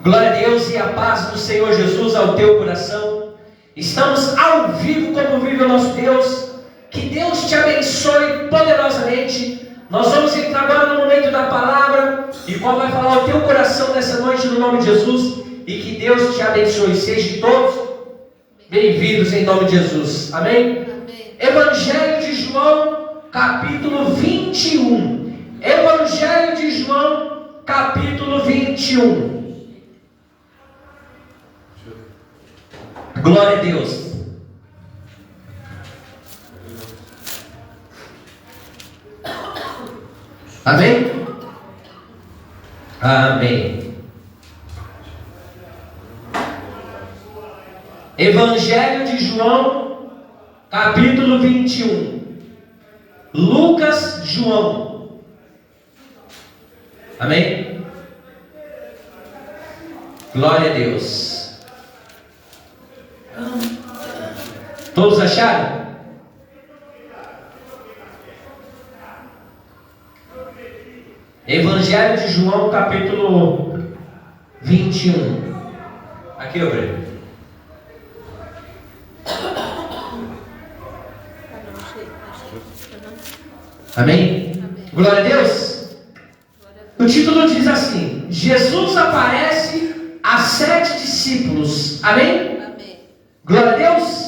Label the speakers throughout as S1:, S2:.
S1: Glória a Deus e a paz do Senhor Jesus ao teu coração. Estamos ao vivo como vive o nosso Deus. Que Deus te abençoe poderosamente. Nós vamos entrar agora no momento da palavra, e qual vai falar ao teu coração nessa noite no nome de Jesus. E que Deus te abençoe. Sejam todos bem-vindos em nome de Jesus. Amém?
S2: Amém.
S1: Evangelho de João, capítulo 21. Evangelho de João, capítulo 21. Glória a Deus. Amém? Amém. Evangelho de João, capítulo 21. Lucas, João. Amém? Glória a Deus. Todos acharam? Evangelho de João, capítulo 21. Aqui, Breno. Amém? Glória a Deus. O título diz assim: Jesus aparece a 7 discípulos. Amém? Glória a Deus.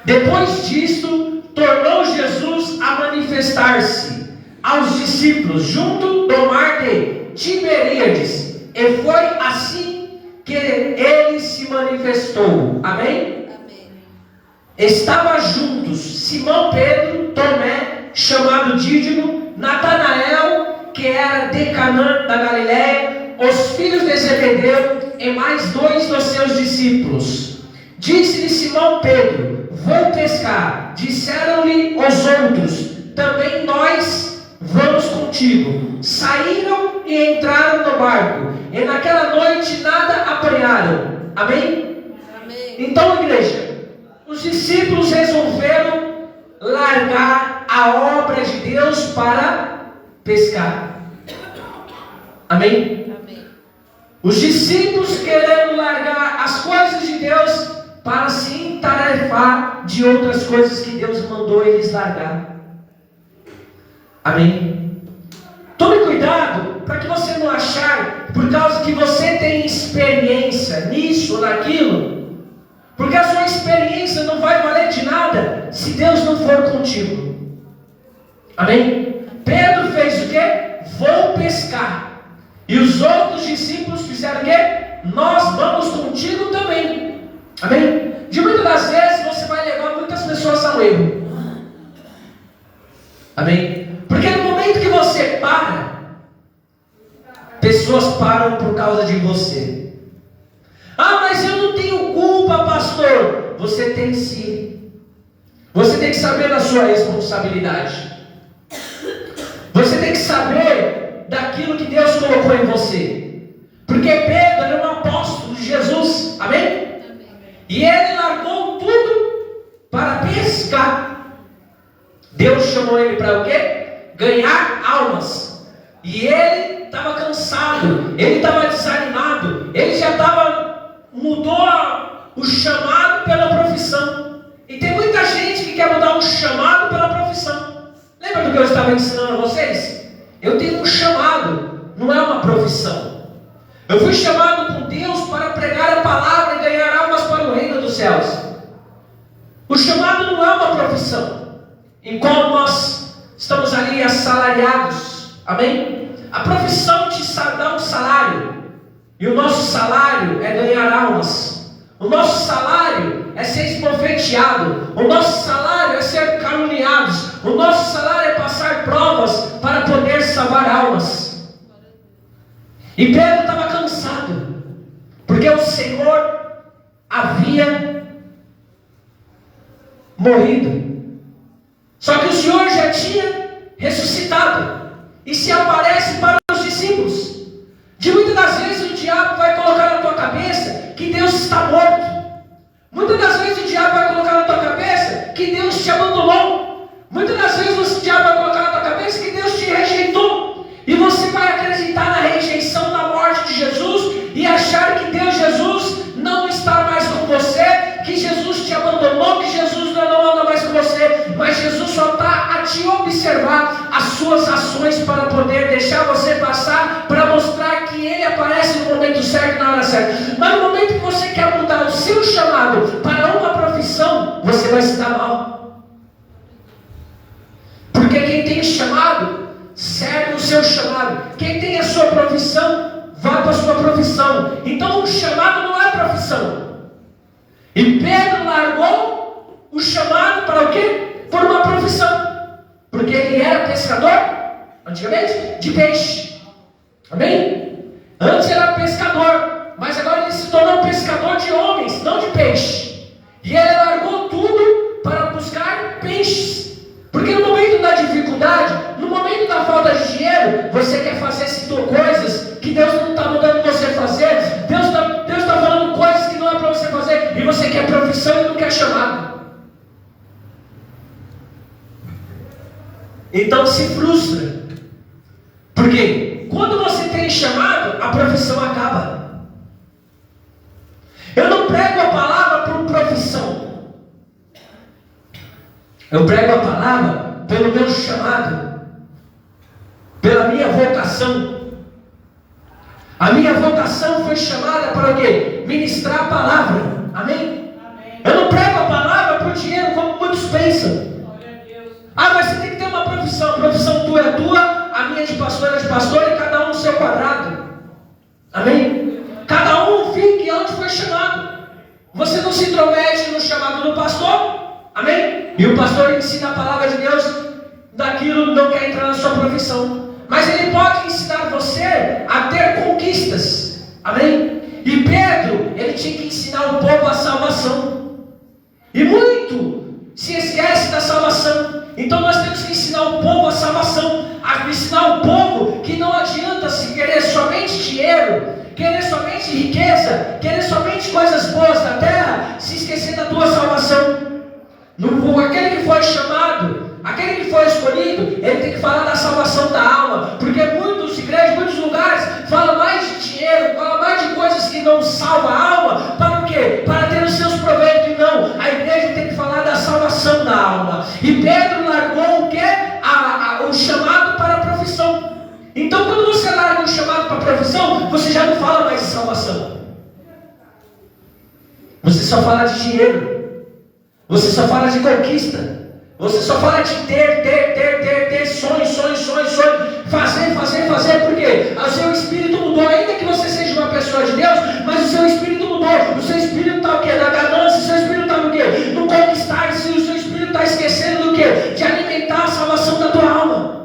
S1: Depois disto, tornou Jesus a manifestar-se aos discípulos junto do mar de Tiberíades, e foi assim que ele se manifestou. Amém? Estava juntos Simão Pedro, Tomé, chamado Dídimo, Natanael, que era de Canaã da Galiléia, os filhos de Zebedeu e mais 2 dos seus discípulos. Disse-lhe Simão Pedro: vou pescar. Disseram-lhe os outros: também nós vamos contigo. Saíram e entraram no barco, e naquela noite nada apanharam. Amém?
S2: Amém.
S1: Então, igreja, os discípulos resolveram largar a obra de Deus para pescar. Amém?
S2: Amém.
S1: Os discípulos querendo largar as coisas de Deus para se entarefar de outras coisas que Deus mandou eles largar. Amém? Tome cuidado para que você não achar, por causa que você tem experiência nisso ou naquilo, porque a sua experiência não vai valer de nada se Deus não for contigo. Amém? Pedro fez o quê? Vou pescar. E os outros discípulos fizeram o quê? Nós vamos contigo também. Amém? De muitas das vezes você vai levar muitas pessoas ao erro. Amém? Porque no momento que você para, pessoas param por causa de você. Ah, mas eu não tenho culpa, pastor. Você tem sim. Você tem que saber da sua responsabilidade. Você tem que saber daquilo que Deus colocou em você. Porque Pedro era um apóstolo de Jesus. Amém? E ele largou tudo para pescar. Deus chamou ele para o quê? Ganhar almas. E ele estava cansado, ele estava desanimado, ele já mudou o chamado pela profissão. E tem muita gente que quer mudar o chamado pela profissão. Lembra do que eu estava ensinando a vocês? Eu tenho um chamado, não é uma profissão. Eu fui chamado por Deus para pregar a palavra e ganhar almas para o reino dos céus. O chamado não é uma profissão, em qual nós estamos ali assalariados. Amém? A profissão te dá um salário, e o nosso salário é ganhar almas. O nosso salário é ser esbofeteado. O nosso salário é ser caluniados. O nosso salário é passar provas para poder salvar almas. E Pedro estava cansado, porque o Senhor havia morrido. Só que o Senhor já tinha ressuscitado. E se aparece para os discípulos. De muitas das vezes o diabo vai colocar na tua cabeça que Deus está morto. Muitas das vezes o diabo vai colocar na tua cabeça que Deus te abandonou. Muitas das vezes o diabo vai colocar na tua cabeça que Deus te rejeitou. E você vai acreditar na rejeição, na morte de Jesus, te observar as suas ações para poder deixar você passar, para mostrar que Ele aparece no momento certo e na hora certa. Mas no momento que você quer mudar o seu chamado para uma profissão, você vai se dar mal. Porque quem tem chamado, serve o seu chamado. Quem tem a sua profissão, vai para a sua profissão. Então o chamado não é profissão. E Pedro largou o chamado para o quê? Por uma profissão. Porque ele era pescador, antigamente, de peixe. Amém? Antes era pescador, mas agora ele se tornou pescador de homens, não de peixe. E ele largou tudo para buscar peixes. Porque no momento da dificuldade, no momento da falta de dinheiro, você quer fazer coisas que Deus não está mandando você fazer. Deus está falando coisas que não é para você fazer. E você quer profissão e não quer chamado. Então se frustra. Porque quando você tem chamado, a profissão acaba. Eu não prego a palavra por profissão. Eu prego a palavra pelo meu chamado, pela minha vocação. A minha vocação foi chamada para o quê? Ministrar a palavra. Amém? Amém. Eu não prego a palavra por dinheiro, como muitos pensam. Ah, mas você tem que ter uma profissão. A profissão tua é tua, a minha de pastor é de pastor, e cada um no seu quadrado. Amém? Cada um fique onde foi chamado. Você não se intromete no chamado do pastor. Amém? E o pastor ensina a palavra de Deus, daquilo não quer entrar na sua profissão. Mas ele pode ensinar você a ter conquistas. Amém? E Pedro, ele tinha que ensinar o povo a salvação. E muito se esquece da salvação. Então nós temos que ensinar o povo a salvação. A ensinar o povo que não adianta se querer somente dinheiro, querer somente riqueza, querer somente coisas boas da terra, se esquecer da tua salvação. Aquele que foi chamado, aquele que foi escolhido, ele tem que falar da salvação da alma. Porque muitas igrejas, muitos lugares falam mais de dinheiro, falam mais de coisas que não salvam a alma. Para o quê? Para ter os seus proveitos. E não, a igreja tem que falar da salvação da alma. E Pedro largou o quê? O chamado para a profissão. Então quando você larga o chamado para a profissão, você já não fala mais de salvação. Você só fala de dinheiro. Você só fala de conquista. Você só fala de ter sonho. Fazer, porque o seu espírito mudou. Ainda que você seja uma pessoa de Deus, mas o seu espírito mudou. O seu espírito está o quê? Na ganância. O seu espírito está no quê? No conquistar. O seu espírito está esquecendo do quê? De alimentar a salvação da tua alma.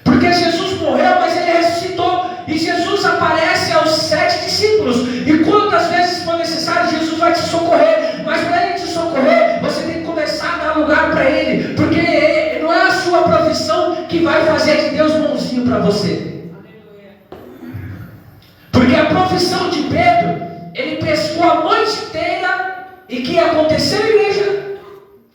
S1: Porque Jesus morreu, mas ele ressuscitou. E Jesus aparece aos 7 discípulos. E quantas vezes for necessário, Jesus vai te socorrer. Mas para ele te socorrer, você tem que começar a dar lugar para ele. Porque não é a sua profissão que vai fazer de Deus bonzinho para você. Porque a profissão de Pedro, ele pescou a noite inteira. E o que aconteceu, igreja?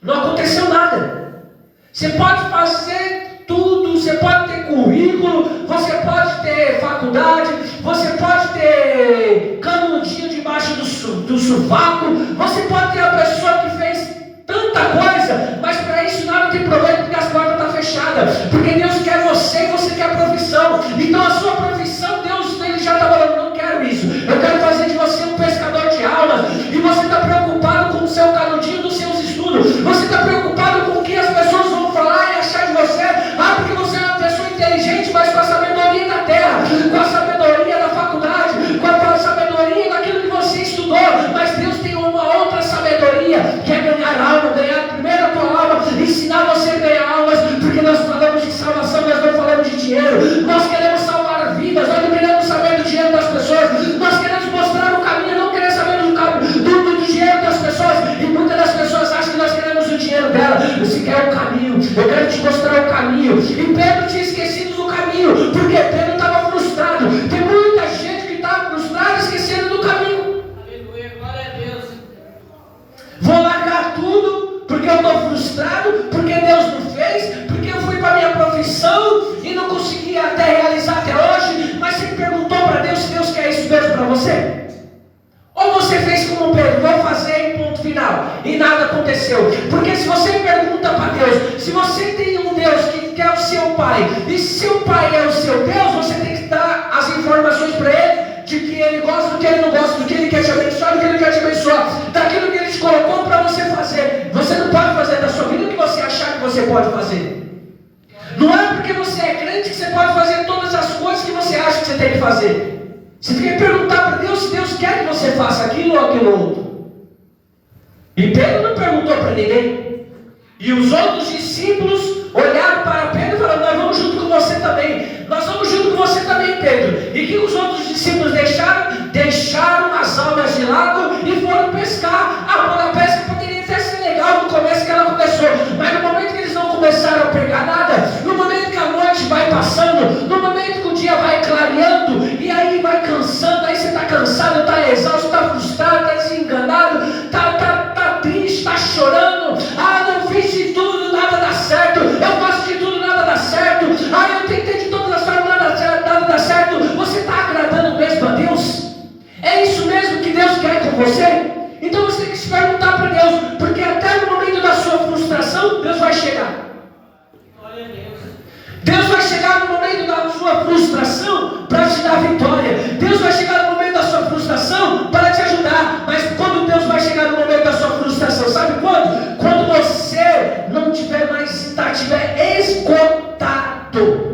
S1: Não aconteceu nada. Você pode fazer tudo, você pode ter currículo, você pode ter faculdade, você pode ter canudinho debaixo do sovaco, você pode ter a pessoa que fez tanta coisa, mas para isso nada tem problema, porque as portas estão fechadas. Porque Deus quer você e você quer a profissão. Então a sua profissão, Deus ele já está falando, não quero isso. Eu quero fazer de você um pescador de almas. E você está preocupado com o seu canudinho dos seus estudos. Você está preocupado com o que as pessoas vão falar e achar de você. Ah, porque você é uma pessoa inteligente, mas com a sabedoria da terra, com a sabedoria da faculdade, com a sabedoria daquilo que você estudou. Mas Deus tem uma outra sabedoria, que é ganhar alma, ganhar primeiro a tua alma, ensinar você a ganhar almas. Porque nós falamos de salvação, nós não falamos de dinheiro. Nós queremos salvar vidas, aconteceu. Porque se você pergunta para Deus, se você tem um Deus que é o seu Pai, e se seu Pai é o seu Deus, você tem que dar as informações para Ele, de que Ele gosta, do que Ele não gosta, do que Ele quer te abençoar, do que Ele quer te abençoar, daquilo que Ele te colocou para você fazer. Você não pode fazer da sua vida o que você achar que você pode fazer. Não é porque você é crente que você pode fazer todas as coisas que você acha que você tem que fazer. Você tem que perguntar para Deus se Deus quer que você faça aquilo ou aquilo outro. E Pedro não perguntou para ninguém. E os outros discípulos olharam para Pedro e falaram: nós vamos junto com você também. Nós vamos junto com você também, Pedro. E que os outros discípulos deixaram? Deixaram as almas de lado e foram pescar. A pesca poderia até ser legal no começo que ela começou, mas no momento que eles não começaram a pegar nada, no momento que a noite vai passando, no momento que o dia vai clareando, e aí vai cansando, aí você está cansado, está exausto, está frustrado, está desenganado, está triste, está chorando. Não fiz de tudo, nada dá certo. Eu faço de tudo, nada dá certo. Eu tentei de todas as formas, nada dá certo. Você está agradando mesmo a Deus? É isso mesmo que Deus quer com você? Então você tem que se perguntar para Deus, porque até no momento da sua frustração, Deus vai chegar. Deus vai chegar no momento da sua frustração para te dar vitória. Deus vai chegar no momento da sua frustração para te ajudar. Mas quando Deus vai chegar no momento da sua frustração, sabe quando? Quando você não tiver mais, estiver esgotado.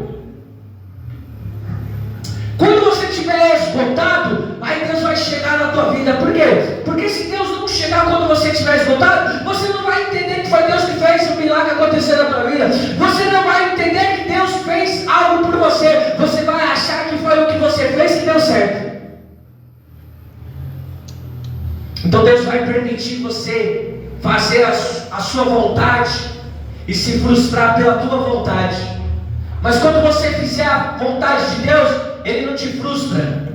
S1: Quando você estiver esgotado, aí Deus vai chegar na tua vida. Por quê? Porque se Deus não chegar quando você estiver esgotado, você não vai entender que foi Deus que fez o milagre acontecer na tua vida. Você não vai entender que Deus fez algo por você. Você vai achar que foi o que você fez que deu certo. Então Deus vai permitir você fazer a sua vontade e se frustrar pela tua vontade. Mas quando você fizer a vontade de Deus, Ele não te frustra.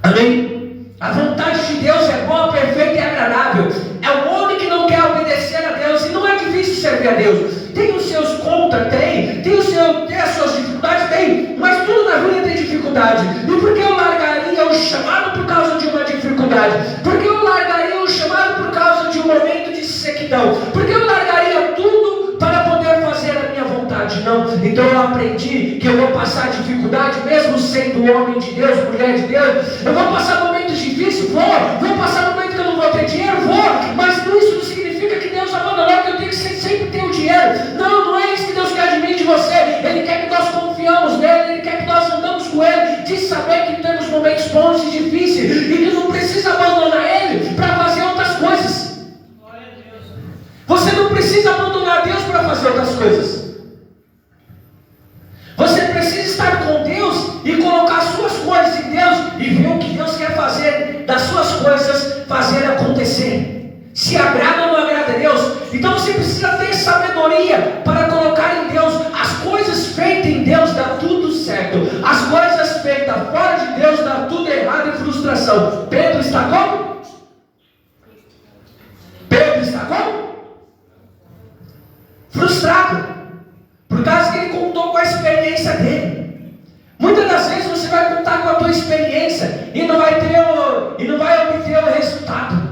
S1: Amém? A vontade de Deus é boa, perfeita e agradável. É o homem que não quer obedecer a Deus. E não é difícil servir a Deus. Tem os seus contras, tem as suas dificuldades, tem. Mas tudo na vida tem dificuldade. E por que eu largaria o chamado por causa de uma dificuldade? Por que eu largaria o chamado por causa de um momento de sequidão? Por que eu largaria tudo para poder fazer a minha vontade? Não. Então eu aprendi que eu vou passar dificuldade, mesmo sendo homem de Deus, mulher de Deus. Eu vou passar momentos difíceis, vou passar momentos que eu não vou ter dinheiro, mas isso não significa que Deus abandonou, que eu tenho que sempre ter o dinheiro. Não é isso que Deus quer de mim e de você. Ele quer que nós confiamos nele, Ele quer que nós andamos com Ele, de saber que temos momentos bons e difíceis, e que não precisa abandonar Ele para fazer outras coisas. Você não precisa abandonar Deus para fazer outras coisas. Você precisa estar com Deus e colocar as suas coisas em Deus e ver o que Deus quer fazer das suas coisas, fazer acontecer. Se agrada ou não agrada a Deus. Então você precisa ter sabedoria para colocar em Deus. As coisas feitas em Deus dá tudo certo. As coisas feitas fora de Deus dá tudo errado e frustração. Pedro está como? Pedro está como? Frustrado. Por causa que ele contou com a experiência dele. Muitas das vezes você vai contar com a tua experiência e não vai obter o resultado.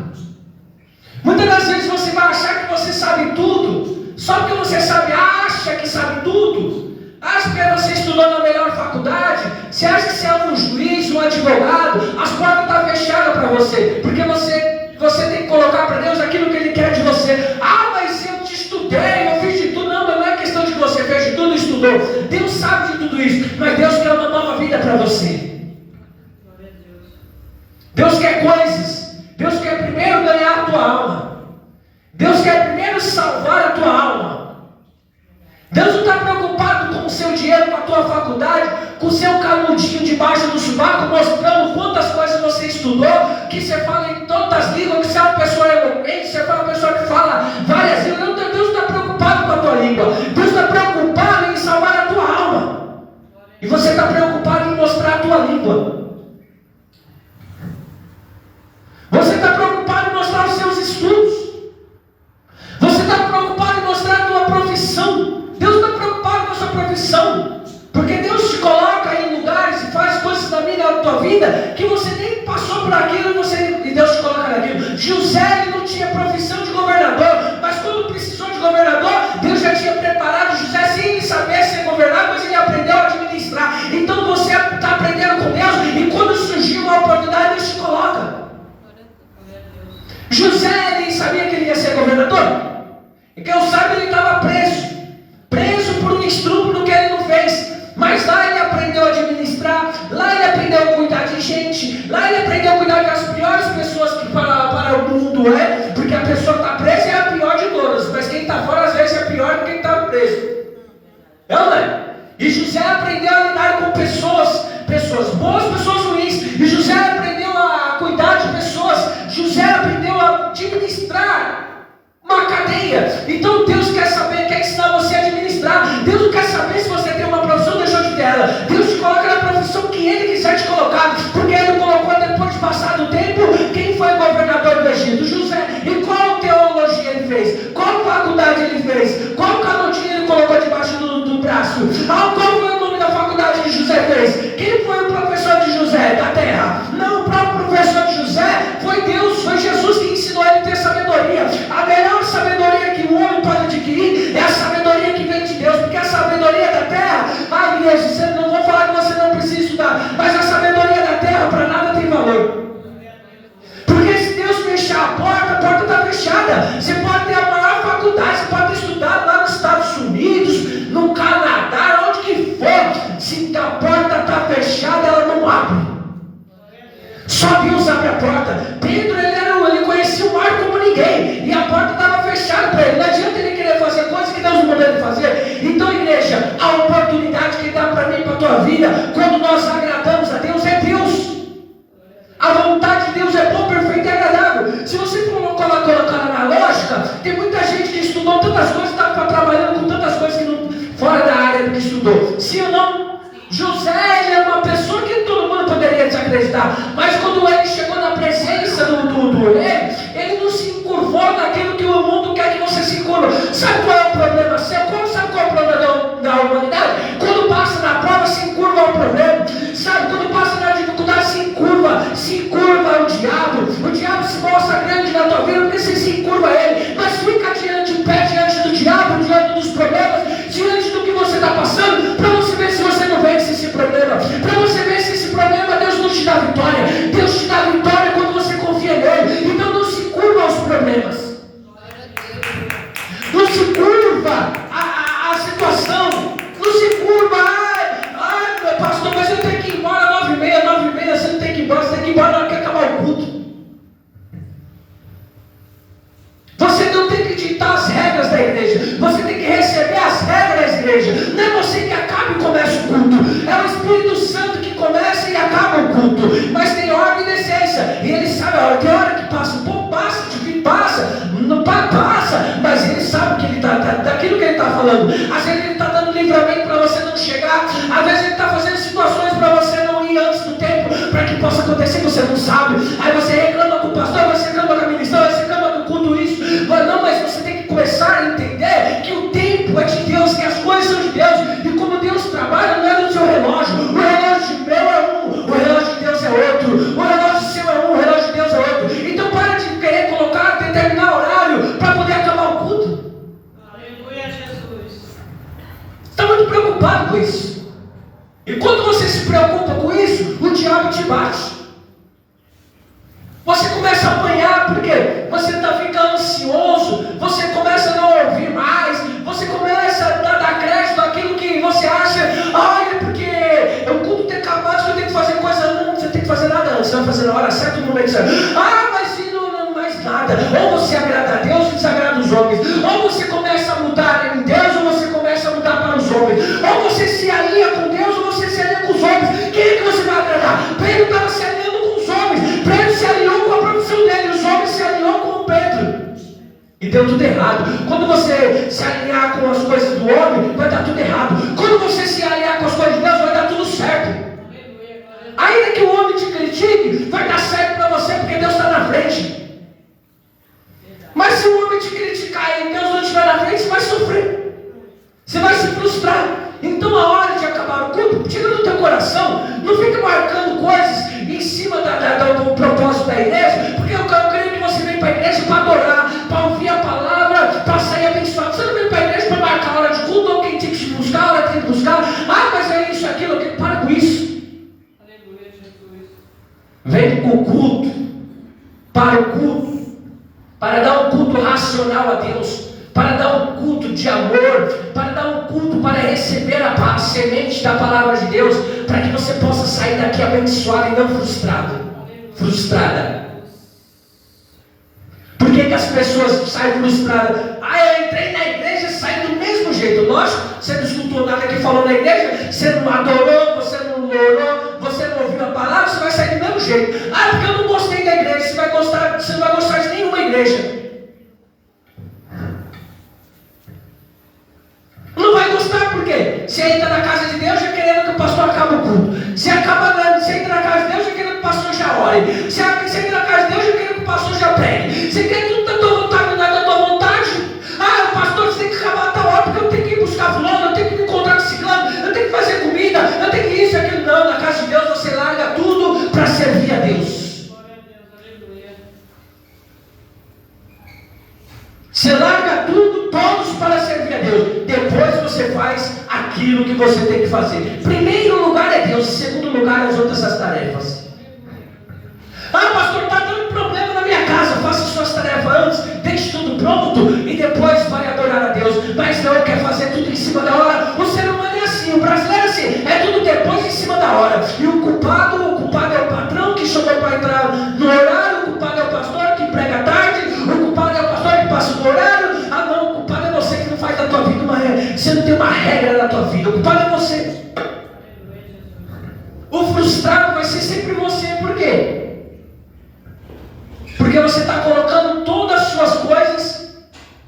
S1: Muitas das vezes você vai achar que você sabe tudo, só porque você acha que sabe tudo. Acha que você estudou na melhor faculdade, você acha que você é um juiz, um advogado, as portas estão fechadas para você, porque você tem que colocar para Deus aquilo que Ele quer de você. Mas eu te estudei, eu fiz de tudo. Não é questão de que você fez de tudo e estudou. Deus sabe de tudo isso, mas Deus quer uma nova vida para você. Deus quer coisas. Deus quer primeiro ganhar a tua alma. Deus quer primeiro salvar a tua alma. Deus não está preocupado com o seu dinheiro, com a tua faculdade, com o seu canudinho debaixo do sovaco, mostrando quantas coisas você estudou, que você fala em tantas línguas, que você é uma pessoa eloquente, você é uma pessoa que fala várias línguas. Não, Deus não está preocupado com a tua língua. Deus está preocupado em salvar a tua alma. E você está preocupado em mostrar a tua língua. Você está preocupado em mostrar os seus estudos. Você está preocupado em mostrar a tua profissão. Deus está preocupado com a sua profissão. Porque Deus te coloca em lugares e faz coisas na tua vida que você nem passou por aquilo e Deus te coloca naquilo. José ele não tinha profissão de governador, mas quando precisou de governador, Deus já tinha preparado José sem ele saber ser governador, mas ele aprendeu a administrar. Então você está aprendendo com Deus, e quando surgir uma oportunidade, Deus te coloca. José nem sabia que ele ia ser governador. E quem eu sabe, ele estava preso por um estupro que ele não fez. Mas lá ele aprendeu a administrar, lá ele aprendeu a cuidar de gente, lá ele aprendeu a cuidar das piores pessoas que para o mundo é, porque a pessoa que está presa é a pior de todas, mas quem está fora às vezes é pior do que quem está preso. Não é? E José aprendeu a lidar com pessoas boas, pessoas ruins. E José aprendeu a cuidar de pessoas. José aprendeu a administrar uma cadeia. Então Deus quer ensinar você a administrar. Deus não quer saber se você tem uma profissão, deixou de ter ela. Deus te coloca na profissão que Ele quiser te colocar, porque Ele colocou depois de passado o tempo. Quem foi governador do Egito? José. E qual teologia ele fez? Qual faculdade ele fez? Qual canotinha ele colocou debaixo do braço? Qual foi o nome da faculdade que José fez? Quem foi o professor de José da terra? Não, o próprio professor de José foi Deus, foi Jesus que ensinou ele a ter sabedoria. A melhor sabedoria que o homem pode adquirir é a sabedoria que vem de Deus, porque a sabedoria da terra, igreja, você não vou falar que você não precisa estudar, mas a sabedoria da terra para nada tem valor. Porque se Deus fechar a porta está fechada. Você pode ter a maior faculdade, você pode estudar lá nos Estados Unidos, no Canadá, onde que for. Se a porta está fechada, ela não abre. Só Deus abre a porta. Pedro, ele conhecia o mar como ninguém, e a porta estava fechada para ele. Não adianta ele querer fazer coisas que Deus não mandou ele fazer. Então, igreja, a oportunidade que dá para mim e para a tua vida, quando nós agradamos a Deus, é Deus. A vontade de Deus é boa, perfeita e agradável. Se você for colocar na lógica, tem muita gente que estudou tantas coisas, está trabalhando com tantas coisas que não, fora da área que estudou. Sim ou não? José, ele era uma pessoa que todo mundo poderia desacreditar, mas quando ele chegou na presença do rei, ele não se encurvou naquilo que o mundo quer que você se encurva. Sabe qual é o problema seu? Sabe qual é o problema da humanidade? Quando passa na prova, se encurva ao problema. Sabe, quando passa na dificuldade, se encurva ao diabo. O diabo se mostra grande na tua vida, porque você se encurva a ele, mas fica diante do diabo, diante dos problemas, diante do que você está passando, para você ver se você não vence esse problema, para você ver se esse problema Deus não te dá vitória. Deus te dá vitória quando você confia nele. Então não se curva aos problemas, não se curva a situação, não se curva. Ai, pastor, mas eu tenho que ir embora 9h30, você não tem que ir embora, você tem que ir embora na hora que acabar o culto. Você não tem que ditar as regras da igreja, você tem que receber as regras da igreja. Não é você que acaba e começa o culto, é o Espírito Santo que começa e acaba o culto. Mas tem ordem e decência, e ele sabe a hora, tem hora que passa, passa, mas ele sabe que ele está daquilo que ele está falando. Às vezes ele está dando livramento para você não chegar, às vezes ele está fazendo situações para você não ir antes do tempo, para que possa acontecer, você não sabe. Aí você reclama com o pastor, você reclama com a ministra, você reclama com tudo isso. Mas você tem que começar a entender que o tempo é de Deus, que as coisas são de Deus, e como Deus trabalha não é no seu relógio. O relógio meu é um, o relógio de Deus é outro, o relógio seu é um, o relógio de Deus é outro. Então para de querer colocar, determinar horário para poder acabar o culto.
S2: Aleluia, Jesus.
S1: Está muito preocupado com isso. E quando você se preocupa com isso, o diabo te bate. Você começa a apanhar, porque você está ficando ansioso, você começa a não ouvir mais, você começa a dar crédito àquilo que você acha. É porque o culto tem acabado, eu tenho que fazer coisa. Não, você tem que fazer nada antes, você vai fazer na hora certa, no momento certo. Mas não mais nada. Ou você agrada a Deus ou desagrada os homens. Ou você começa a mudar em Deus ou você começa a mudar para os homens. Ou você se alinha com Deus ou você se alinha com os homens. Quem é que você vai agradar? Pedro estava se alinhando com os homens. Pedro se alinhou com a profissão dele, os homens se alinhou com o Pedro. E deu tudo errado. Quando você se alinhar com as coisas do homem, vai dar tudo errado. Quando você se alinhar com as coisas de Deus, vai dar tudo certo. Ainda que o homem te critique, vai dar certo para você, porque Deus está na frente. Mas se o homem te criticar e Deus não estiver na frente, você vai sofrer. Você vai se frustrar. Então a hora de acabar o culto, tira do teu coração. Não fica marcando coisas em cima do propósito da igreja, porque eu creio que você vem para o culto, para dar um culto racional a Deus, para dar um culto de amor, para dar um culto para receber a semente da palavra de Deus, para que você possa sair daqui abençoado e não frustrada. Por que as pessoas saem frustradas? Eu entrei na igreja e saí do mesmo jeito. Lógico, você não escutou nada que falou na igreja, você não adorou, você não orou, você não ouviu a palavra, você vai sair do mesmo jeito. Porque eu não gostei da igreja. Você não vai gostar de nenhuma igreja. Não vai gostar por quê? Você entra na casa de Deus já querendo que o pastor acabe o culto. Você entra na casa de Deus já querendo que o pastor já ore. Você entra na casa de Deus já querendo que o pastor já pregue. Você quer tudo da tua vontade, não é da tua vontade? Pastor, você tem que acabar a tal hora porque eu tenho que ir buscar fulano, eu tenho que me encontrar com ciclano, eu tenho que fazer comida, eu tenho que isso e aquilo. Não, na casa de Deus você larga tudo para servir a Deus. Você larga tudo, todos para servir a Deus. Depois você faz aquilo que você tem que fazer. Primeiro lugar é Deus, segundo lugar as outras tarefas. Pastor, está dando problema na minha casa. Faça suas tarefas antes, deixe tudo pronto e depois vai adorar a Deus. Mas não, quer fazer tudo em cima da hora. O ser humano é assim, o brasileiro é assim, é tudo depois em cima da hora. E o culpado é o patrão que chamou para entrar no horário, o culpado é o pastor que prega tarde, o culpado é o pastor que passa no horário. Não, o culpado é você que não faz da tua vida você não tem uma regra na tua vida, o culpado é você. O frustrado vai ser sempre você, por quê? Porque você está colocando todas as suas coisas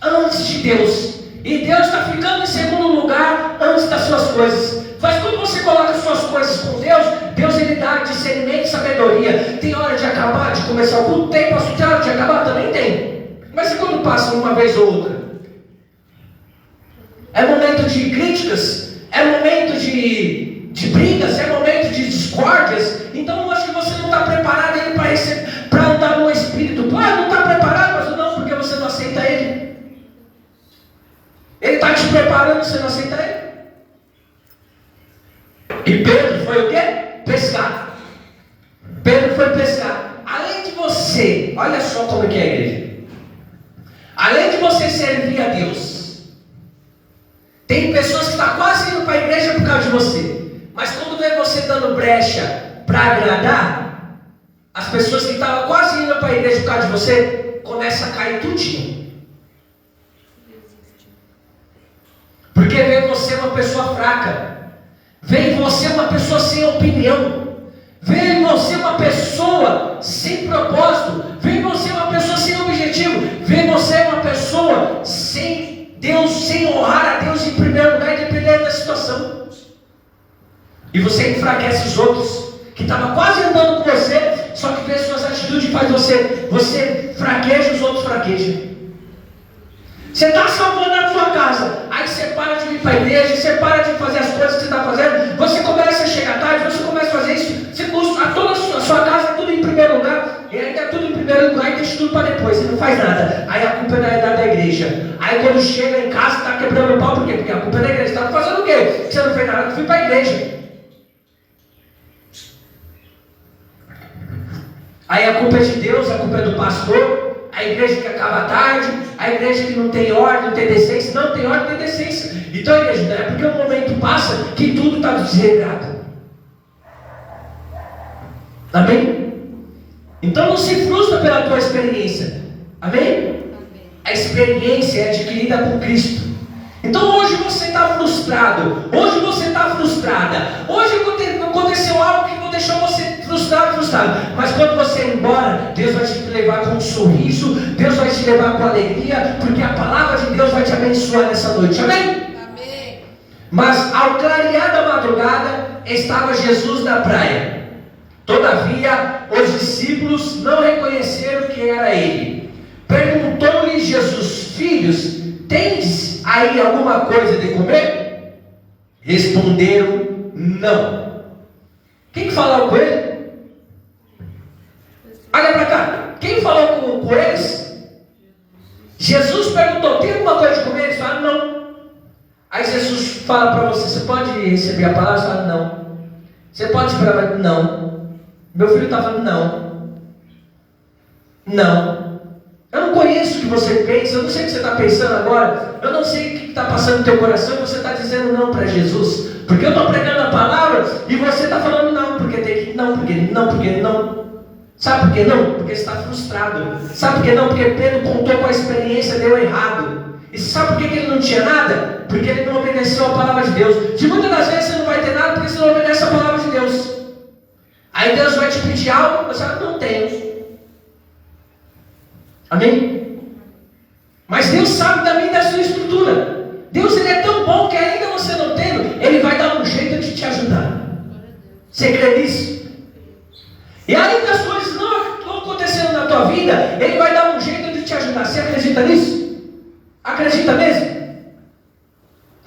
S1: antes de Deus, e Deus está ficando em segundo lugar antes das suas coisas. Mas quando você coloca as suas coisas com Deus, Deus ele dá discernimento e sabedoria. Tem hora de acabar, de começar o culto? Tem, pastor, tem hora de acabar? Também tem. Mas e quando passa uma vez ou outra? É momento de críticas, é momento de brigas, é momento de discórdias. Então eu acho que você não está preparado aí para andar no Espírito. Não está preparado, mas não, porque você não aceita Ele. Ele está te preparando, você não aceita Ele. E Pedro foi o quê? Pescar. Pedro foi pescar. Além de você, olha só como que é a igreja. Além de você servir a Deus, tem pessoas que estão quase indo para a igreja por causa de você. Mas quando vê você dando brecha para agradar, as pessoas que estavam quase indo para a igreja por causa de você, começam a cair tudinho. Porque vê você uma pessoa fraca. Vê em você uma pessoa sem opinião. Vê em você uma pessoa sem propósito. Vê em você uma pessoa sem objetivo. Vê em você uma pessoa sem Deus, sem honrar a Deus em primeiro lugar, independente da situação. E você enfraquece os outros que estavam quase andando com você, só que vê suas atitudes faz você fraqueja, os outros fraquejam. Você está salvando a sua casa, aí você para de vir para a igreja, você para de fazer as coisas que você está fazendo, você começa a chegar tarde, você começa a fazer isso, você custa toda a sua casa, tudo em primeiro lugar, e ainda tudo em primeiro lugar e deixa tudo para depois, você não faz nada. Aí a culpa é da igreja. Aí quando chega em casa, está quebrando o pau, por quê? Porque a culpa é da igreja. Você está fazendo o quê? Você não fez nada, eu fui para a igreja. Aí a culpa é de Deus, a culpa é do pastor. A igreja que acaba tarde, a igreja que não tem ordem, não tem decência. Não tem ordem, não tem decência. Então, igreja, não é porque o momento passa que tudo está desregrado. Amém? Então não se frustra pela tua experiência. Amém? A experiência é adquirida com Cristo. Então hoje você está frustrado. Hoje você está frustrada. Hoje aconteceu algo que deixou você frustrado. Mas quando você ir embora, Deus vai te levar com um sorriso. Deus vai te levar com alegria. Porque a palavra de Deus vai te abençoar nessa noite. Amém?
S2: Amém.
S1: Mas ao clarear da madrugada, estava Jesus na praia. Todavia, os discípulos não reconheceram que era ele. Perguntou-lhe Jesus: filhos, tendes aí alguma coisa de comer? Responderam: não. Quem falou com ele? Olha para cá. Quem falou com eles? Jesus perguntou: tem alguma coisa de comer? Eles falaram: não. Aí Jesus fala para você: você pode receber a palavra? Você fala: não. Você pode esperar? Não. Meu filho está falando: não. Não. Eu não conheço o que você pensa, eu não sei o que você está pensando agora, eu não sei o que está passando no teu coração e você está dizendo não para Jesus. Porque eu estou pregando a palavra e você está falando não, porque tem que não, porque não. Sabe por que não? Porque você está frustrado. Sabe por que não? Porque Pedro contou com a experiência, deu errado. E sabe por que ele não tinha nada? Porque ele não obedeceu a palavra de Deus. De muitas das vezes você não vai ter nada porque você não obedece a palavra de Deus. Aí Deus vai te pedir algo, você não tem. Amém? Mas Deus sabe também da sua estrutura. Deus ele é tão bom que ainda você não tendo, Ele vai dar um jeito de te ajudar. Você crê nisso? E ainda as coisas não estão acontecendo na tua vida, Ele vai dar um jeito de te ajudar. Você acredita nisso? Acredita mesmo?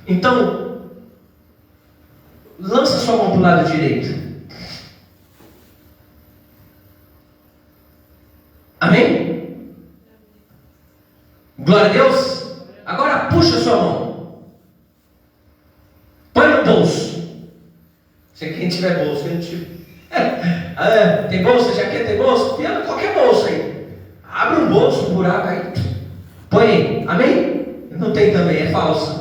S1: Então, lança sua mão para o lado direito. Amém? Glória a Deus. Agora puxa a sua mão. Põe no bolso. Quem tiver bolso, quem não tiver. Tem bolsa? Já quer ter bolsa? Pega qualquer bolsa aí. Abre um bolso, um buraco aí. Põe aí. Amém? Não tem também, é falso.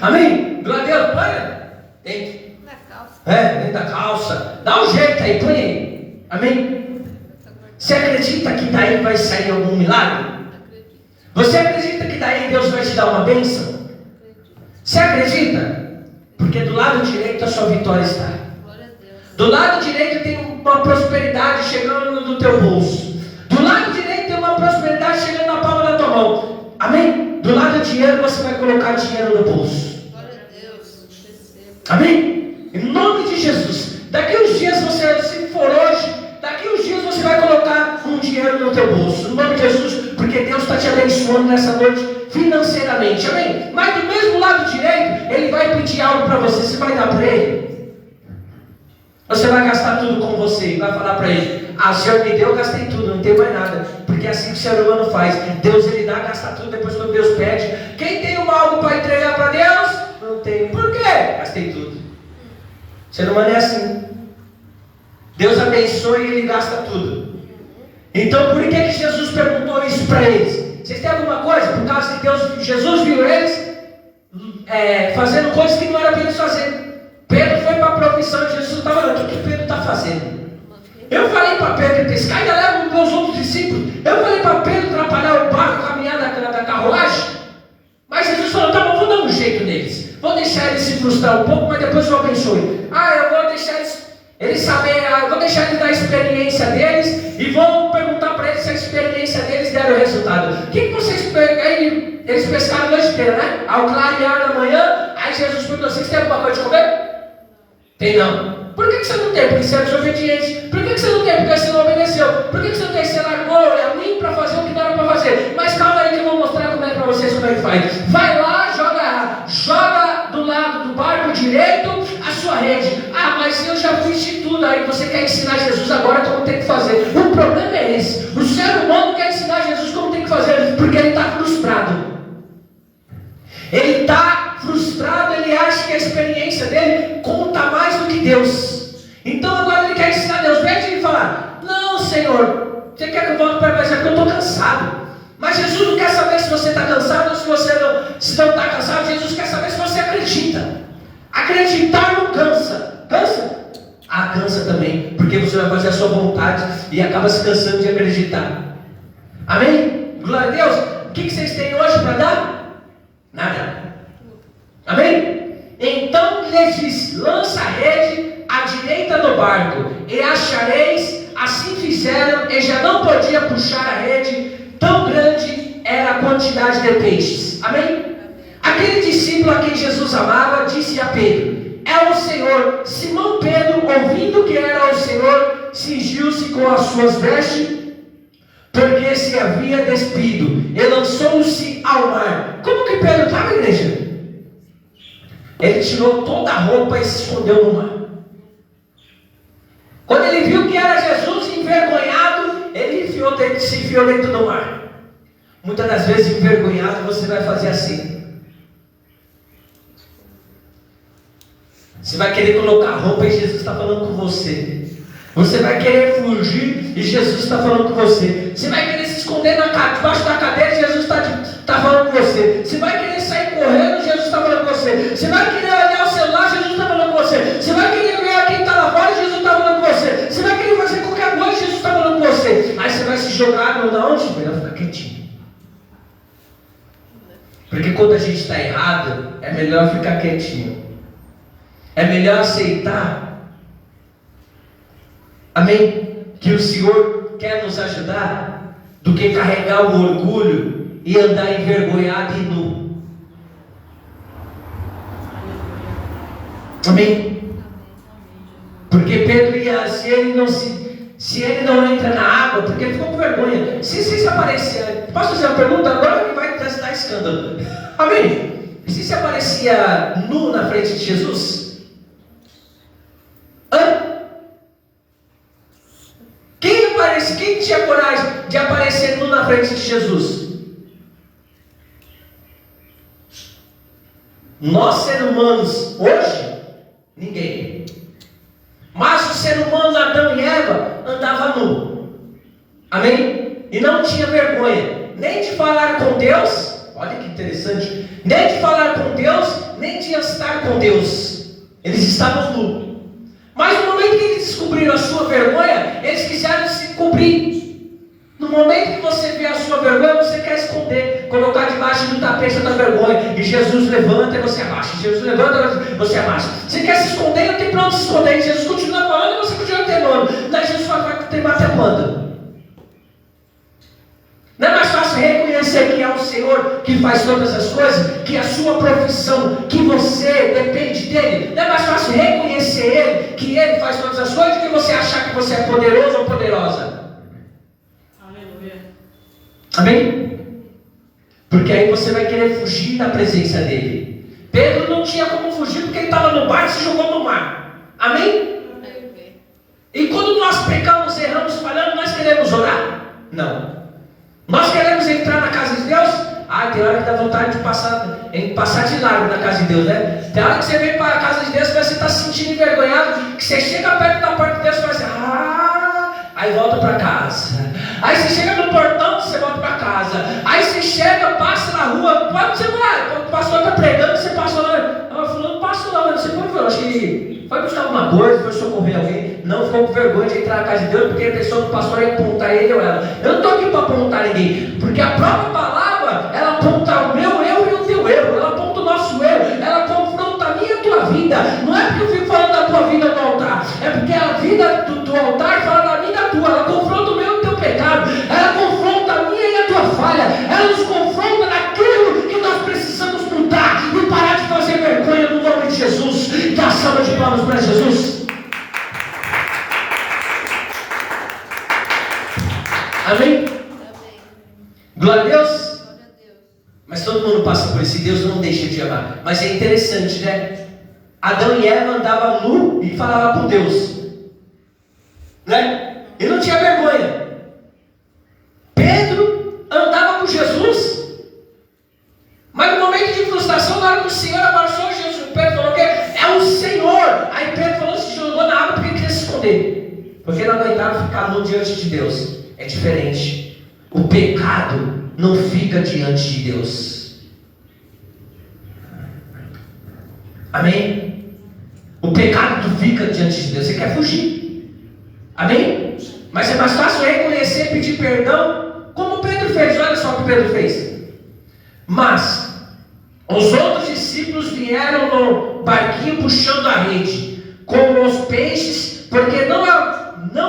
S1: Amém? Glória a Deus. Põe. Dentro da calça. Dentro da calça. Dá um jeito aí, põe aí. Amém? Você acredita que daí vai sair algum milagre? Você acredita que daí Deus vai te dar uma bênção? Você acredita? Porque do lado direito a sua vitória está. Do lado direito tem uma prosperidade chegando no teu bolso. Do lado direito tem uma prosperidade chegando na palma da tua mão. Amém? Do lado direito você vai colocar dinheiro no bolso. Amém? Em nome de Jesus. Daqui uns dias você, se for hoje, daqui uns dias você vai colocar um dinheiro no teu bolso. Em nome de Jesus, porque Deus está te abençoando nessa noite financeiramente. Amém? Mas do mesmo lado direito, Ele vai pedir algo para você. Você vai dar para Ele? Você vai gastar tudo com você e vai falar para Ele: o Senhor me deu, eu gastei tudo, não tem mais nada. Porque é assim que o ser humano faz. Deus Ele dá, gasta tudo, depois quando Deus pede. Quem tem algo para entregar para Deus? Não tem. Por quê? Gastei tudo. O ser humano é assim. Deus abençoa e Ele gasta tudo. Então por que Jesus perguntou isso para eles? Vocês têm alguma coisa? Por causa que Jesus viu eles fazendo coisas que não era para eles fazerem. Pedro foi para a profissão e Jesus estava olhando: o que Pedro está fazendo? Eu falei para Pedro pescar, ainda leva os meus outros discípulos. Eu falei para Pedro atrapalhar o barco, caminhar da carruagem. Mas Jesus falou: tá bom, vou dar um jeito neles. Vou deixar eles se frustrar um pouco, mas depois eu abençoe. Eu vou deixar eles saberem, eu vou deixar eles dar a experiência deles e vou perguntar para eles se a experiência deles deram o resultado. O que vocês aí? Eles pescaram a noite inteira, né? Ao clarear da manhã, aí Jesus perguntou: vocês têm alguma coisa de comer? Tem não. Por que você não tem? Porque você é desobediente. Por que você não tem? Porque você não obedeceu. Por que você não tem? Você largou a mim para fazer o que não era para fazer. Mas calma aí que eu vou mostrar como é para vocês como é que faz. Vai lá, joga do lado do barco direito a sua rede. Mas eu já fiz de tudo. Aí você quer ensinar Jesus agora como tem que fazer. O problema é esse. O ser humano quer ensinar Jesus como tem que fazer, porque ele está frustrado. Ele está frustrado, ele acha que a experiência dele conta mais do que Deus. Então agora ele quer ensinar Deus. Vem ele falar: não, Senhor, você quer que eu volte para casa? Porque eu estou cansado. Mas Jesus não quer saber se você está cansado ou se você não está cansado. Jesus quer saber se você acredita. Acreditar não cansa. Cansa? Cansa também, porque você vai fazer a sua vontade e acaba se cansando de acreditar. Amém? Glória a Deus. O que vocês têm hoje para dar? Nada. Amém? Então lhes disse: lança a rede à direita do barco e achareis. Assim fizeram e já não podia puxar a rede, tão grande era a quantidade de peixes. Amém? Aquele discípulo a quem Jesus amava disse a Pedro: é o Senhor. Simão Pedro, ouvindo que era o Senhor, cingiu-se com as suas vestes, porque se havia despido, e lançou-se ao mar. Como que Pedro estava, igreja? Ele tirou toda a roupa e se escondeu no mar. Quando ele viu que era Jesus, envergonhado, ele se enfiou dentro do mar. Muitas das vezes, envergonhado, você vai fazer assim. Você vai querer colocar roupa e Jesus está falando com você. Você vai querer fugir e Jesus está falando com você. Você vai querer se esconder debaixo da cadeira e Jesus está falando com você. Você vai querer sair correndo, Jesus está falando com você. Você vai querer olhar o celular, Jesus está falando com você. Você vai querer ver quem está lá fora, Jesus está falando com você. Você vai querer fazer qualquer coisa, Jesus está falando com você. Aí você vai se jogar no onde? Melhor ficar quietinho. Porque quando a gente está errado, é melhor ficar quietinho. É melhor aceitar. Amém? Que o Senhor quer nos ajudar, do que carregar o orgulho e andar envergonhado e nu. Amém? Porque Pedro ia, se ele não entra na água, porque ele ficou com vergonha. Se aparecer, posso fazer uma pergunta agora que vai dar escândalo? Amém? Se aparecia nu na frente de Jesus? Quem tinha coragem de aparecer nu na frente de Jesus? Nós, seres humanos, hoje, ninguém. Mas o ser humano, Adão e Eva, andava nu. Amém? E não tinha vergonha, nem de falar com Deus. Olha que interessante. Nem de falar com Deus, nem de estar com Deus. Eles estavam nu. Mas no momento que eles descobriram a sua vergonha, eles quiseram se cobrir. No momento que você vê a sua vergonha, você quer esconder, colocar debaixo do tapete da vergonha. E Jesus levanta e você abaixa. Jesus levanta e você abaixa. Você quer se esconder, não tem para onde se esconder. E Jesus continua falando e você continua temendo. Daí Jesus vai teimar até quando? Não é mais fácil reconhecer que é o Senhor que faz todas as coisas, que a sua profissão, que você depende dele? Não é mais fácil reconhecer ele, que ele faz todas as coisas, do que você achar que você é poderoso ou poderosa?
S2: Aleluia.
S1: Amém? Porque aí você vai querer fugir da presença dele. Pedro não tinha como fugir porque ele estava no barco e se jogou no mar. Amém? E quando nós pecamos, erramos, falhamos, nós queremos orar? Não. Nós queremos entrar na casa de Deus? Tem hora que dá vontade de passar de largo na casa de Deus, né? Tem hora que você vem para a casa de Deus, você está se sentindo envergonhado, que você chega perto da porta de Deus e fala assim, aí volta para casa. Aí você chega no portão, você volta para casa. Aí você chega, passa na rua, quando você vai? Quando o pastor está pregando, você passa lá. Fulano passou lá, você foi ver, acho que foi buscar alguma coisa, foi socorrer alguém. Não ficou com vergonha de entrar na casa de Deus, porque a pessoa do pastor ia apontar ele ou ela. Eu não estou aqui para apontar ninguém, porque a própria palavra, ela aponta o meu erro e o teu erro, ela aponta o nosso erro, ela confronta a minha e a tua vida. Não é porque eu fico falando da tua vida no altar, é porque a vida do altar fala da minha e da tua, ela confronta o meu e o teu pecado, ela confronta a minha e a tua falha, ela nos confronta naquilo que nós precisamos mudar e parar de fazer vergonha no nome de Jesus. Dá salva de palmas para Jesus. Amém? Glória a Deus. Mas todo mundo passa por isso, Deus não deixa de amar. Mas é interessante, né? Adão e Eva andavam nu e falavam com Deus, né? E não tinha vergonha. Pedro andava com Jesus, mas no momento de frustração, na hora que o Senhor abraçou Jesus, Pedro falou que é o Senhor. Aí Pedro falou, se jogou na água porque queria se esconder, porque não aguentava ficar nu diante de Deus. É diferente. O pecado não fica diante de Deus. Amém? O pecado não fica diante de Deus. Você quer fugir. Amém? Mas é mais fácil reconhecer, pedir perdão, como Pedro fez. Olha só o que Pedro fez. Mas os outros discípulos vieram no barquinho puxando a rede com os peixes, porque não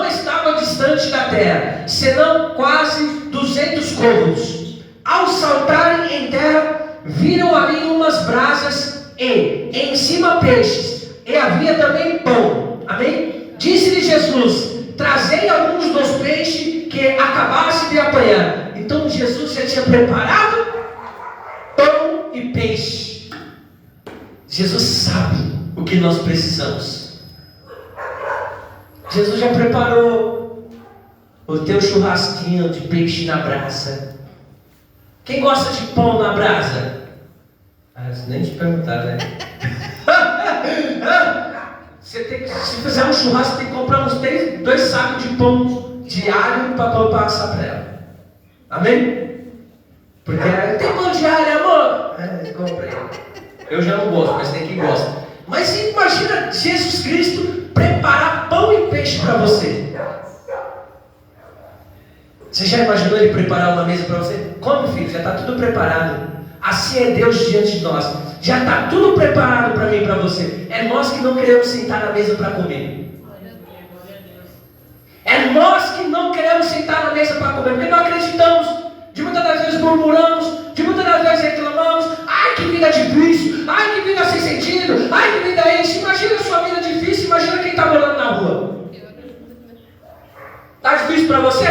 S1: estava distante da terra, senão quase 200 côvados. Ao saltarem em terra, viram ali umas brasas e em cima peixes, e havia também pão. Amém? Disse-lhe Jesus, trazei alguns dos peixes que acabasse de apanhar. Então Jesus já tinha preparado pão e peixe. Jesus sabe o que nós precisamos. Jesus já preparou o teu churrasquinho de peixe na brasa. Quem gosta de pão na brasa? Nem te perguntar, né? Você Você tem que, se fizer um churrasco, tem que comprar uns 2 sacos de pão diário para passar para ela. Amém? Porque tem pão diário, amor? Comprei. Eu já não gosto, mas tem quem gosta. Mas imagina Jesus Cristo preparar pão e peixe para você. Você já imaginou ele preparar uma mesa para você? Come, filho, já está tudo preparado. Assim é Deus diante de nós. Já está tudo preparado para mim e para você. É nós que não queremos sentar na mesa para comer. É nós que não queremos sentar na mesa para comer, porque não acreditamos. De muitas das vezes murmuramos, de muitas das vezes reclamamos. Ai, que vida difícil, ai, que vida sem sentido, ai, que vida é isso. Imagina a sua vida difícil, imagina quem está morando na rua. Está difícil para você?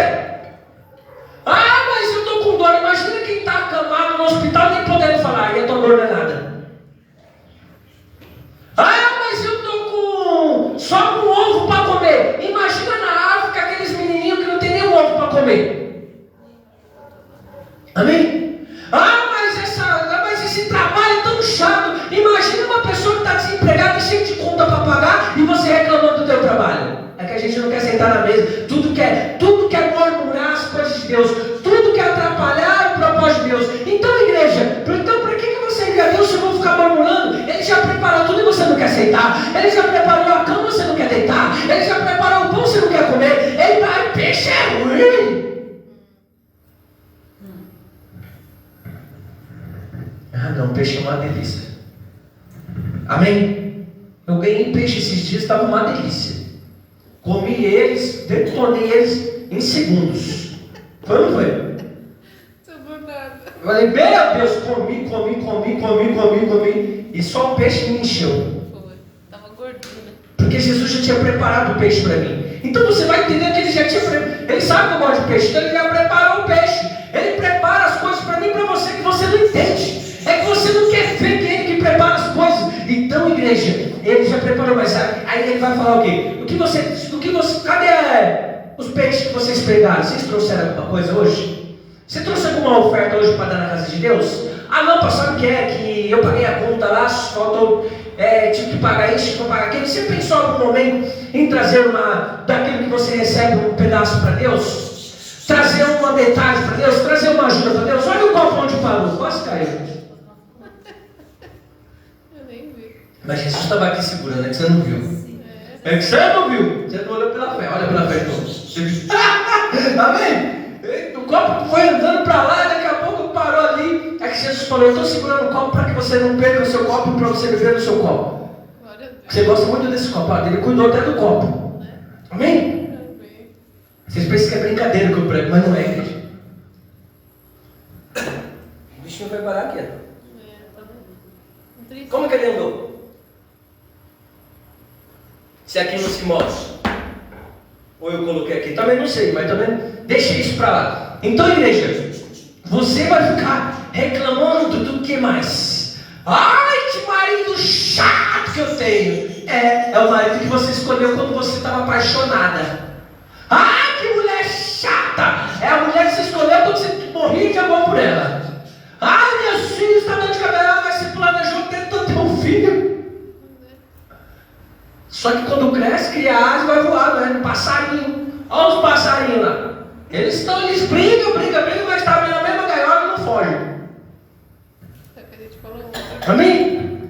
S1: Ah, mas eu estou com dor. Imagina quem está acamado no hospital nem podendo falar, e a tua dor não é nada. Ah, mas eu estou só com ovo para comer. Imagina na África aqueles menininhos que não tem nem ovo para comer. Amém? Ah, mas esse trabalho é tão chato. Imagina uma pessoa que está desempregada, cheia de conta para pagar, e você reclamando do teu trabalho. É que a gente não quer sentar na mesa. Tudo quer murmurar as coisas de Deus. Tudo quer atrapalhar o propósito de Deus. Então, igreja, para que você liga a Deus se eu vou ficar murmurando? Ele já preparou tudo e você não quer aceitar. Ele já preparou a cama e você não quer deitar. Ele já preparou o pão e você não quer comer. Ele vai, peixe é ruim. Ah, não, peixe é uma delícia. Amém? Eu ganhei peixe esses dias, estava uma delícia. Comi eles, detonei eles em segundos. Foi ou não foi? Eu falei, meu Deus, comi. E só o peixe me encheu.
S2: Foi. Tava gordinho.
S1: Porque Jesus já tinha preparado o peixe para mim. Então você vai entender que ele já tinha preparado. Ele sabe que eu gosto de peixe, então ele já preparou o peixe. Ele prepara as coisas para mim e para você que você não entende. É que você não quer ver que ele que prepara as coisas. Então, igreja, ele já preparou, mas aí ele vai falar o quê? Cadê os peixes que vocês pegaram? Vocês trouxeram alguma coisa hoje? Você trouxe alguma oferta hoje para dar na casa de Deus? Ah não, pastor, sabe o que é? Que eu paguei a conta lá, faltou, tive que pagar isso, tive que pagar aquilo. Você pensou em algum momento em trazer daquilo que você recebe um pedaço para Deus? Trazer uma metade para Deus? Trazer uma ajuda para Deus? Olha o copo onde parou, quase caiu.
S2: Eu nem vi.
S1: Mas Jesus estava aqui segurando, é que você não viu. É que você não viu. Você não olhou pela fé, olha pela fé de novo. Amém? O copo foi andando para lá e daqui a pouco parou ali. É que Jesus falou, eu estou segurando o copo para que você não perca o seu copo e para você beber no seu copo. Você gosta muito desse copo, ele cuidou até do copo. Amém? Vocês pensam que é brincadeira que eu prego, mas não é, igreja. O bichinho vai parar aqui, ó. Como que ele andou? Se aqui não se move. Ou eu coloquei aqui, também não sei, mas também deixa isso para lá. Então, igreja, você vai ficar reclamando do que mais? Ai, que marido chato que eu tenho. É o marido que você escolheu quando você estava apaixonada. Ai, que mulher chata. É a mulher que você escolheu quando você morria de amor por ela. Ai, meus filhos estão dando de cabelo, mas você planejou tentando ter um filho. Só que quando cresce, cria asa e vai voar, não é? Um passarinho. Olha os passarinhos lá. Eles brigam, mas estão na mesma gaiola e não fogem. Amém?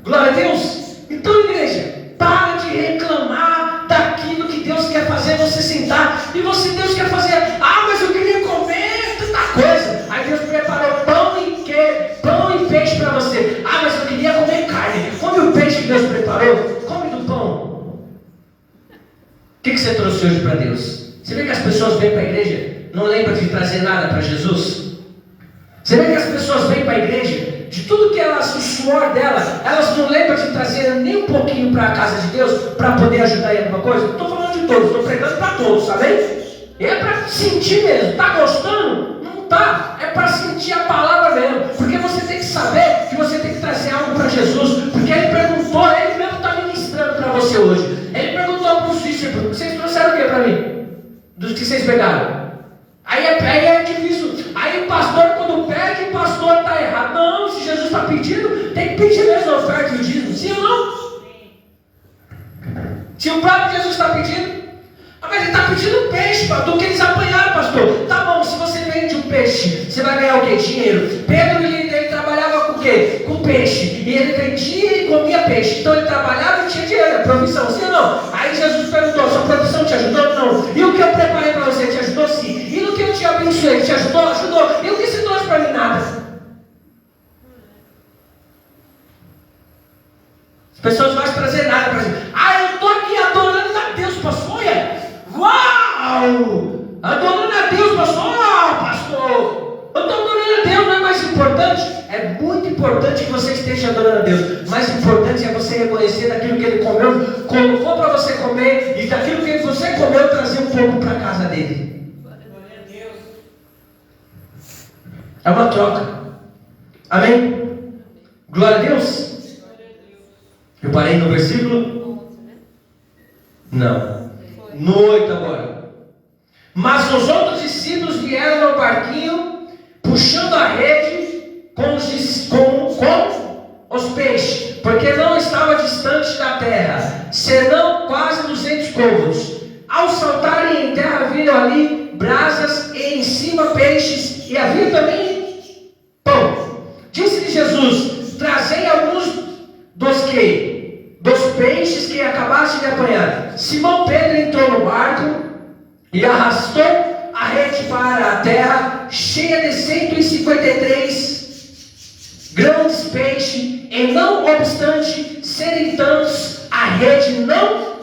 S1: Glória a Deus. Então, igreja, para de reclamar daquilo que Deus quer fazer você sentar. E Deus quer fazer, mas eu queria comer tanta coisa. Aí Deus preparou pão e peixe para você. Mas eu queria comer carne. Come o peixe que Deus preparou. Come do pão. O que você trouxe hoje para Deus? Você vê que as pessoas vêm para a igreja, não lembram de trazer nada para Jesus? Você vê que as pessoas vêm para a igreja, de tudo que o suor dela, elas não lembram de trazer nem um pouquinho para a casa de Deus, para poder ajudar em alguma coisa? Não estou falando de todos, estou pregando para todos, sabe? É para sentir mesmo. Está gostando? Não está. É para sentir a palavra mesmo. Porque você tem que saber que você tem que trazer algo para Jesus. Porque ele perguntou, ele mesmo está ministrando para você hoje. Ele perguntou para os discípulos, vocês trouxeram o que para mim? Dos que vocês pegaram. Aí é difícil. Aí o pastor, quando pede, o pastor está errado. Não, se Jesus está pedindo, tem que pedir mesmo a oferta e o dízimo. Sim ou não? Se o próprio Jesus está pedindo, mas ele está pedindo peixe, pastor, que eles apanharam, pastor. Tá bom, se você vende um peixe, você vai ganhar o quê? Dinheiro. Pedro, ele trabalhava com o quê? Com peixe. E ele vendia e comia peixe. Então ele trabalhava e tinha dinheiro, profissão, sim ou não? Aí Jesus perguntou, sua profissão te ajudou? Não. E o que eu preparei para você te ajudou? Sim. E no que eu te abençoei, te ajudou? Ajudou. E o que se trouxe para mim? Nada. As pessoas não vão trazer nada para gente. Eu estou aqui adorando a Deus, pastor. Uau! Adorando a Deus, pastor. Pastor, eu estou adorando a Deus, não é mais importante? É muito importante que você esteja adorando a Deus. Mais importante é você reconhecer daquilo que Ele comeu, colocou para você comer, e daquilo que você comeu, trazer um pouco para a casa dele. É uma troca. Amém? Glória a Deus. Eu parei no versículo? Não. No 8 agora. Mas os outros discípulos vieram no barquinho, puxando a rede com os peixes, porque não estava distante da terra, senão quase 200 côvados. Ao saltarem em terra, viram ali brasas e em cima peixes, e havia também pão. Disse-lhe Jesus: trazei alguns dos peixes que acabaste de apanhar. Simão Pedro entrou no barco e arrastou a rede para a terra, cheia de 153 grandes peixes, e não obstante serem tantos, a rede não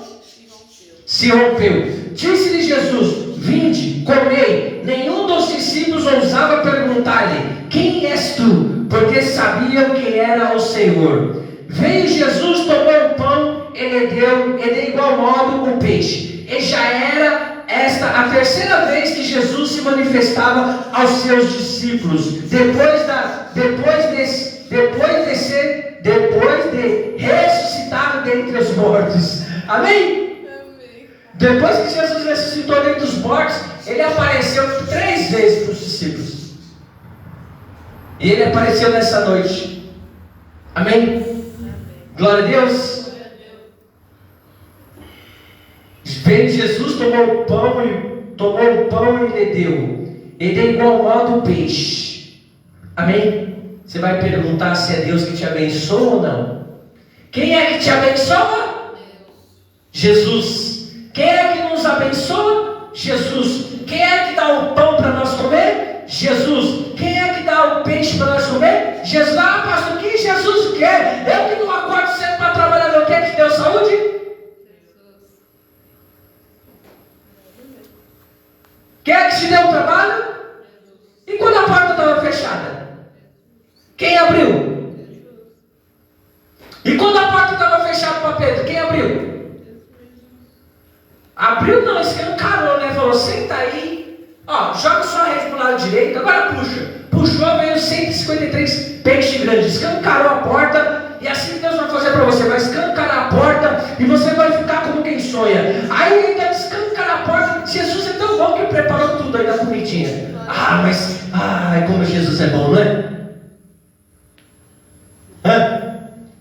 S1: se rompeu. Disse-lhe Jesus: vinde, comei. Nenhum dos discípulos ousava perguntar-lhe: quem és tu? Porque sabiam que era o Senhor. Veio Jesus, tomou o pão, ele deu, e de igual modo o peixe. E já era esta a terceira vez que Jesus se manifestava aos seus discípulos, depois de ressuscitado dentre os mortos. Amém? Depois que Jesus ressuscitou dentre os mortos, ele apareceu 3 vezes para os discípulos. E ele apareceu nessa noite. Amém? Glória a Deus. Veio Jesus, tomou o pão e lhe deu. E de igual modo o peixe. Amém? Você vai perguntar se é Deus que te abençoa ou não. Quem é que te abençoa? Jesus. Quem é que nos abençoa? Jesus. Quem é que dá o pão para nós comer? Jesus. Quem é que dá o peixe para nós comer? Jesus. Pastor, o que Jesus quer? Eu que não acordo cedo para trabalhar, não quer que deu saúde? Quem é que te deu o trabalho? E quando a porta estava fechada? Quem abriu? E quando a porta estava fechada para Pedro, quem abriu? Abriu não, escancarou, né? Falou, senta aí, joga sua rede para o lado direito, agora puxa. Puxou, veio 153 peixes grandes, escancarou a porta, e assim que Deus vai fazer para você, vai escancarar a porta, e você vai ficar como quem sonha. Aí ele deve escancarar a porta. Jesus é tão bom que preparou tudo aí na comidinha. Como Jesus é bom, não é?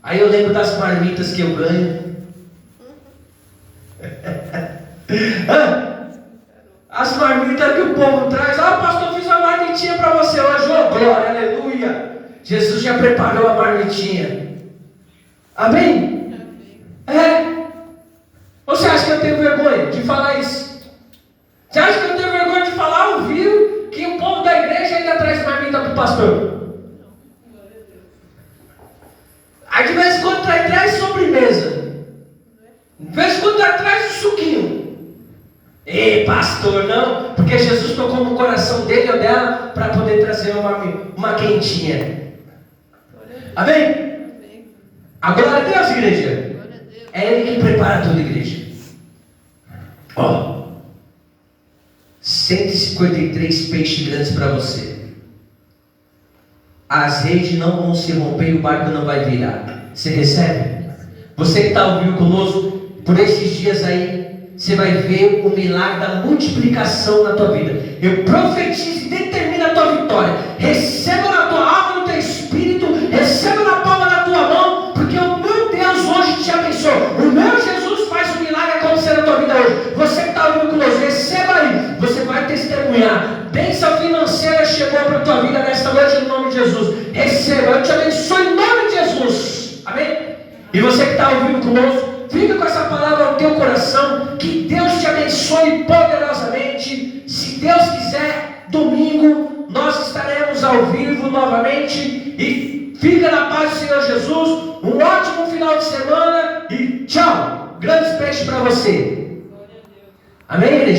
S1: Aí eu lembro das marmitas que eu ganho. As marmitas que o povo traz. Pastor, eu fiz uma marmitinha para você hoje. Glória, aleluia. Jesus já preparou a marmitinha. Amém? Você acha que eu tenho vergonha de falar isso? Você acha que eu tenho vergonha de falar ao vivo que o povo da igreja ainda traz marmita para o pastor? Aí de vez em quando traz sobremesa. De vez em quando traz um suquinho. Ei, pastor, não, porque Jesus tocou no coração dele ou dela para poder trazer uma quentinha. Amém? Agora a Deus, igreja. É Ele que prepara tudo, igreja. 153 peixes grandes para você. As redes não vão se romper e o barco não vai virar. Você recebe? Você que está ouvindo conosco por esses dias aí, você vai ver o milagre da multiplicação na tua vida. Eu profetizo e determino a tua vitória. Receba na tua alma, no teu espírito, receba na palma da tua mão, porque o meu Deus hoje te abençoa. O meu Jesus faz um milagre Aleluia. Bênção financeira chegou para a tua vida nesta noite em nome de Jesus. Receba, eu te abençoo em nome de Jesus. Amém? E você que está ouvindo conosco, fica com essa palavra no teu coração. Que Deus te abençoe poderosamente. Se Deus quiser, domingo nós estaremos ao vivo novamente. E fica na paz do Senhor Jesus. Um ótimo final de semana. E tchau. Grandes peixes para você. Amém, igreja?